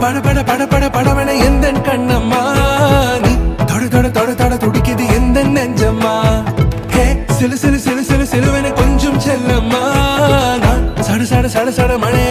பட பட பட பட படவன எந்த கண்ணம்மா நீ தொட தொட தொட தொட துடிக்குது எந்த நெஞ்சம்மா ஹே சிலு சிலு சிலு சிலு சிலுவன கொஞ்சம் செல்லம்மா நான் சட சட சட சட மழை